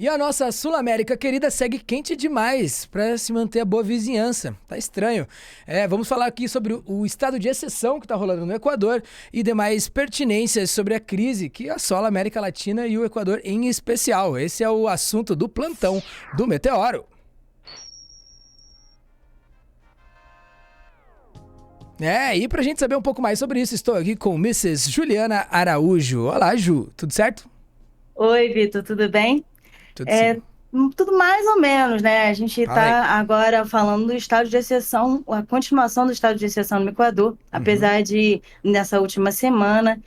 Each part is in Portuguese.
E a nossa Sul-América querida segue quente demais para se manter a boa vizinhança. Tá estranho. Vamos falar aqui sobre o estado de exceção que está rolando no Equador e demais pertinências sobre a crise que assola a América Latina e o Equador em especial. Esse é o assunto do plantão do Meteoro. E pra gente saber um pouco mais sobre isso, estou aqui com Mrs. Juliana Araújo. Olá, Ju, tudo certo? Oi, Vitor, tudo bem? Tudo É, sim. tudo mais ou menos, né? A gente Fala aí. está agora falando do estado de exceção, a continuação do estado de exceção no Equador, Uhum. apesar de, nessa última semana,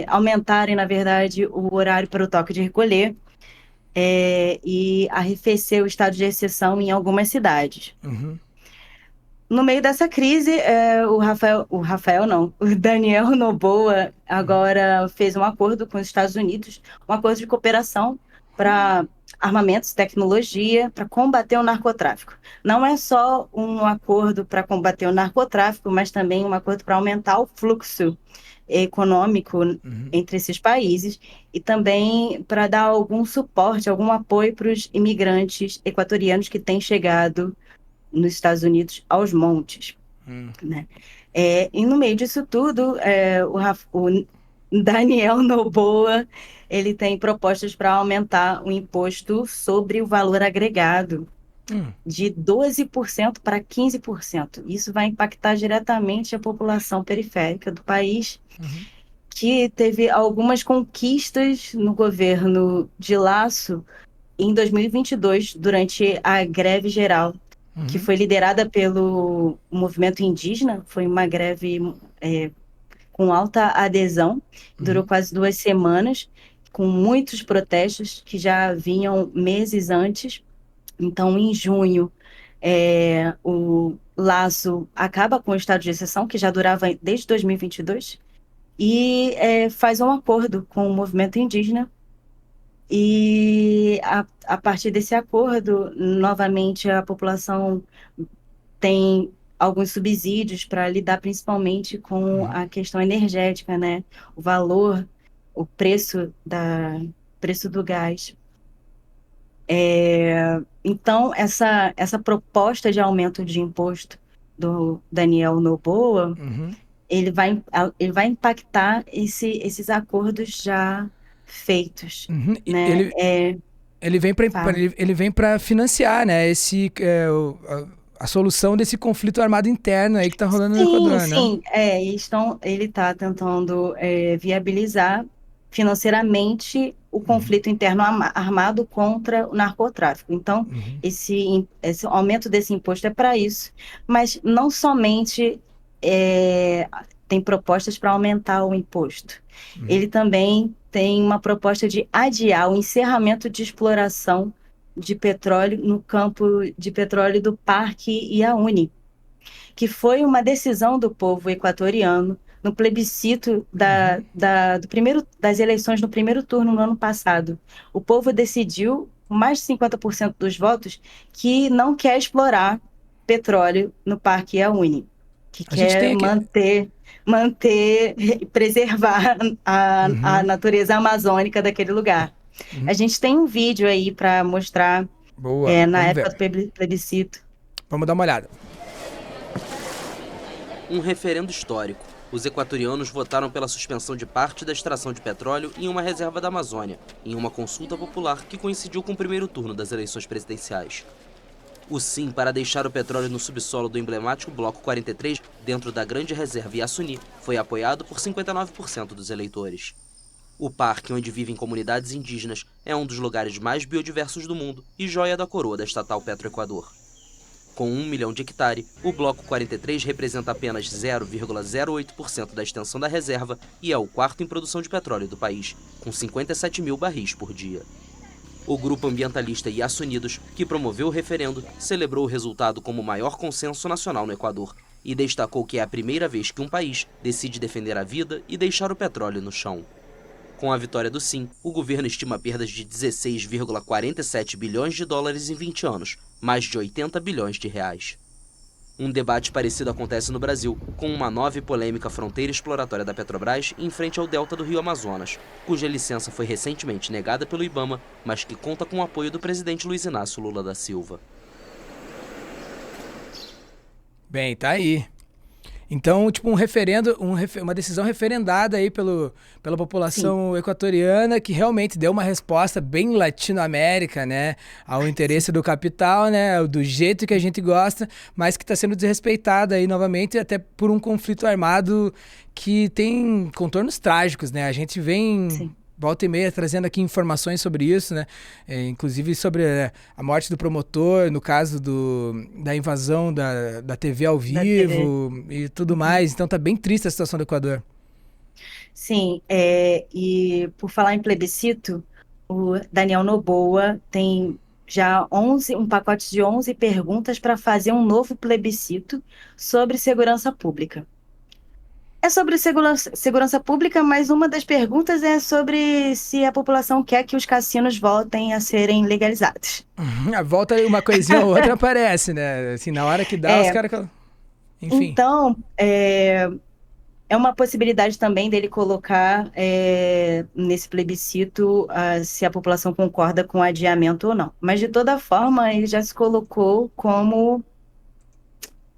aumentarem, na verdade, o horário para o toque de recolher, e arrefecer o estado de exceção em algumas cidades. Uhum. No meio dessa crise, o Daniel Noboa agora fez um acordo com os Estados Unidos, um acordo de cooperação para armamentos, tecnologia, para combater o narcotráfico. Não é só um acordo para combater o narcotráfico, mas também um acordo para aumentar o fluxo econômico Uhum. entre esses países e também para dar algum suporte, algum apoio para os imigrantes equatorianos que têm chegado nos Estados Unidos aos montes, Uhum. né? E no meio disso tudo, o Daniel Noboa, ele tem propostas para aumentar o imposto sobre o valor agregado Uhum. de 12% para 15%. Isso vai impactar diretamente a população periférica do país, Uhum. que teve algumas conquistas no governo de Lasso em 2022, durante a greve geral que Uhum. foi liderada pelo movimento indígena. Foi uma greve com alta adesão, durou Uhum. quase 2 semanas, com muitos protestos que já vinham meses antes. Então, em junho, o Laço acaba com o estado de exceção, que já durava desde 2022, e faz um acordo com o movimento indígena. E a partir desse acordo, novamente, a população tem alguns subsídios para lidar principalmente com Uhum. a questão energética, né? O valor, o preço do gás. Então, essa proposta de aumento de imposto do Daniel Noboa, Uhum. ele vai impactar esses acordos já feitos, Uhum. né? Ele vem Fala. ele vem para financiar, né, a solução desse conflito armado interno aí que tá rolando no Sim, Equador, né? sim, ele está tentando viabilizar financeiramente o Uhum. conflito interno armado contra o narcotráfico. Então, Uhum. esse aumento desse imposto é para isso, mas não somente é, tem propostas para aumentar o imposto, Uhum. ele também tem uma proposta de adiar o encerramento de exploração de petróleo no campo de petróleo do Parque Iaúne, que foi uma decisão do povo equatoriano no plebiscito Uhum. das eleições no primeiro turno no ano passado. O povo decidiu, com mais de 50% dos votos, que não quer explorar petróleo no Parque Iaúne, que A gente quer tem aqui. preservar a Uhum. natureza amazônica daquele lugar. A Uhum. gente tem um vídeo aí para mostrar, Boa, na vamos época ver. do plebiscito. Vamos dar uma olhada. Um referendo histórico. Os equatorianos votaram pela suspensão de parte da extração de petróleo em uma reserva da Amazônia, em uma consulta popular que coincidiu com o primeiro turno das eleições presidenciais. O sim para deixar o petróleo no subsolo do emblemático Bloco 43, dentro da grande reserva Iaçuni, foi apoiado por 59% dos eleitores. O parque, onde vivem comunidades indígenas, é um dos lugares mais biodiversos do mundo e joia da coroa da estatal Petroequador. Com 1 milhão de hectares, o Bloco 43 representa apenas 0,08% da extensão da reserva e é o quarto em produção de petróleo do país, com 57 mil barris por dia. O grupo ambientalista Yasu Unidos, que promoveu o referendo, celebrou o resultado como o maior consenso nacional no Equador e destacou que é a primeira vez que um país decide defender a vida e deixar o petróleo no chão. Com a vitória do sim, o governo estima perdas de 16,47 bilhões de dólares em 20 anos, mais de 80 bilhões de reais. Um debate parecido acontece no Brasil, com uma nova e polêmica fronteira exploratória da Petrobras em frente ao delta do Rio Amazonas, cuja licença foi recentemente negada pelo IBAMA, mas que conta com o apoio do presidente Luiz Inácio Lula da Silva. Bem, tá aí. Então, tipo, um referendo, uma decisão referendada aí pela população equatoriana, que realmente deu uma resposta bem Latinoamérica, né, ao interesse do capital, né, do jeito que a gente gosta, mas que está sendo desrespeitada aí novamente, até por um conflito armado que tem contornos trágicos, né? A gente vem... Sim. Volta e meia trazendo aqui informações sobre isso, né? Inclusive sobre a morte do promotor, no caso da invasão da TV ao vivo e tudo mais. Então tá bem triste a situação do Equador. Sim, e por falar em plebiscito, o Daniel Noboa tem já um pacote de 11 perguntas para fazer um novo plebiscito sobre segurança pública. É sobre segurança pública, mas uma das perguntas é sobre se a população quer que os cassinos voltem a serem legalizados. Volta aí uma coisinha ou outra aparece, né? Assim, na hora que dá, os caras... Enfim. Então, é uma possibilidade também dele colocar nesse plebiscito se a população concorda com o adiamento ou não. Mas, de toda forma, ele já se colocou como...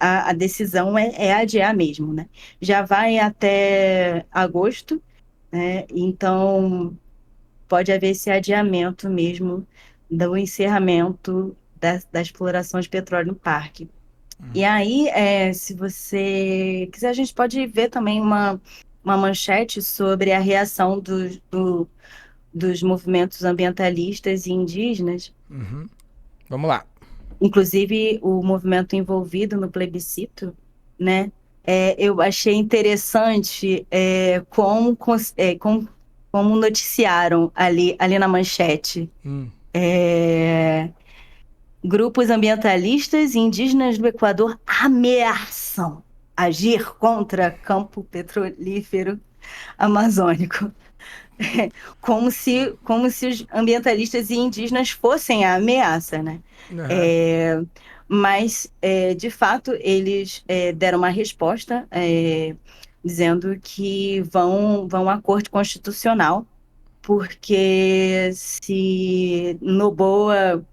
A decisão é adiar mesmo, né? Já vai até agosto, né? Então pode haver esse adiamento mesmo do encerramento da exploração de petróleo no parque. E aí, se você quiser, a gente pode ver também uma manchete sobre a reação dos movimentos ambientalistas e indígenas. Uhum. Vamos lá. Inclusive o movimento envolvido no plebiscito, né? Eu achei interessante como noticiaram ali na manchete. Grupos ambientalistas e indígenas do Equador ameaçam agir contra campo petrolífero amazônico. Como se os ambientalistas e indígenas fossem a ameaça, né? Uhum. Mas, de fato, eles deram uma resposta dizendo que vão à Corte Constitucional, porque se Noboa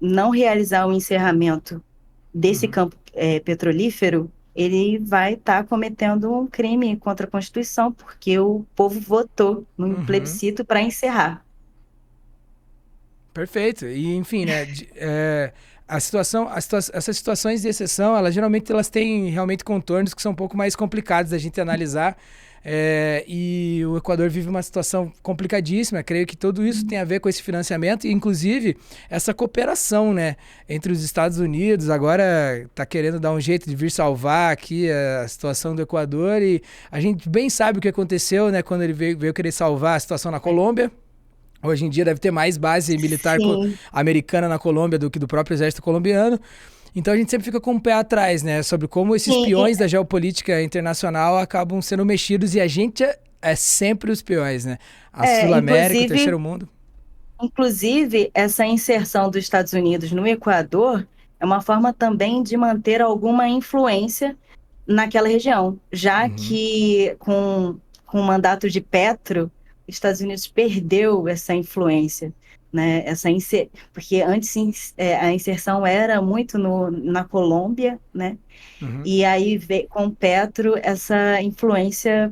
não realizar o encerramento desse campo petrolífero, ele vai estar cometendo um crime contra a Constituição, porque o povo votou no plebiscito para encerrar. Perfeito. E, enfim, né, essas situações de exceção, geralmente elas têm realmente contornos que são um pouco mais complicados da gente analisar. E o Equador vive uma situação complicadíssima. Creio que tudo isso tem a ver com esse financiamento e, inclusive, essa cooperação, né, entre os Estados Unidos. Agora está querendo dar um jeito de vir salvar aqui a situação do Equador, e a gente bem sabe o que aconteceu, né, quando ele veio querer salvar a situação na Colômbia. Hoje em dia deve ter mais base militar americana na Colômbia do que do próprio exército colombiano. Então a gente sempre fica com o pé atrás, né, sobre como esses peões da geopolítica internacional acabam sendo mexidos, e a gente é sempre os peões, né? A Sul-América, o terceiro mundo. Inclusive, essa inserção dos Estados Unidos no Equador é uma forma também de manter alguma influência naquela região, já que com o mandato de Petro, os Estados Unidos perdeu essa influência. Né, porque antes a inserção era muito na Colômbia, né? E aí com Petro essa influência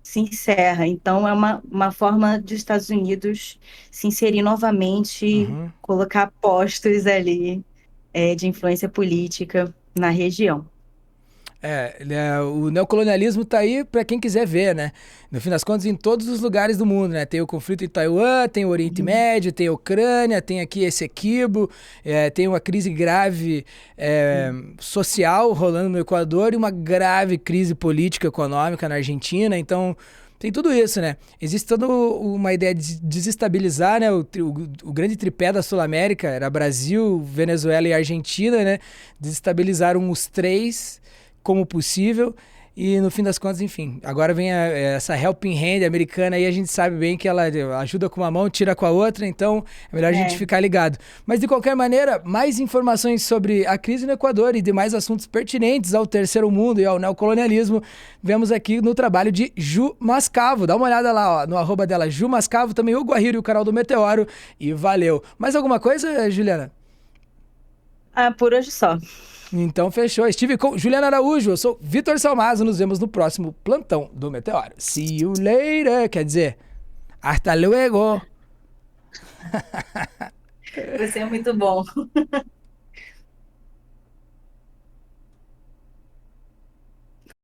se encerra. Então é uma forma dos Estados Unidos se inserir novamente, colocar postos ali de influência política na região. O neocolonialismo está aí para quem quiser ver, né? No fim das contas, em todos os lugares do mundo, né? Tem o conflito em Taiwan, tem o Oriente Médio, tem a Ucrânia, tem aqui esse Essequibo, tem uma crise grave social rolando no Equador e uma grave crise política econômica na Argentina. Então, tem tudo isso, né? Existe toda uma ideia de desestabilizar, né? O grande tripé da Sul-América era Brasil, Venezuela e Argentina, né? Desestabilizaram os três como possível, E no fim das contas, enfim, agora vem essa helping hand americana aí, a gente sabe bem que ela ajuda com uma mão, tira com a outra, então é melhor a gente ficar ligado. Mas de qualquer maneira, mais informações sobre a crise no Equador e demais assuntos pertinentes ao terceiro mundo e ao neocolonialismo, vemos aqui no trabalho de Ju Mascavo. Dá uma olhada lá, ó, no arroba dela, Ju Mascavo, também o Guarriiro e o canal do Meteoro, e valeu. Mais alguma coisa, Juliana? Por hoje só. Então fechou. Estive com Juliana Araújo, eu sou Vitor Salmazo, nos vemos no próximo plantão do Meteoro. See you later, quer dizer, hasta luego. Você é muito bom.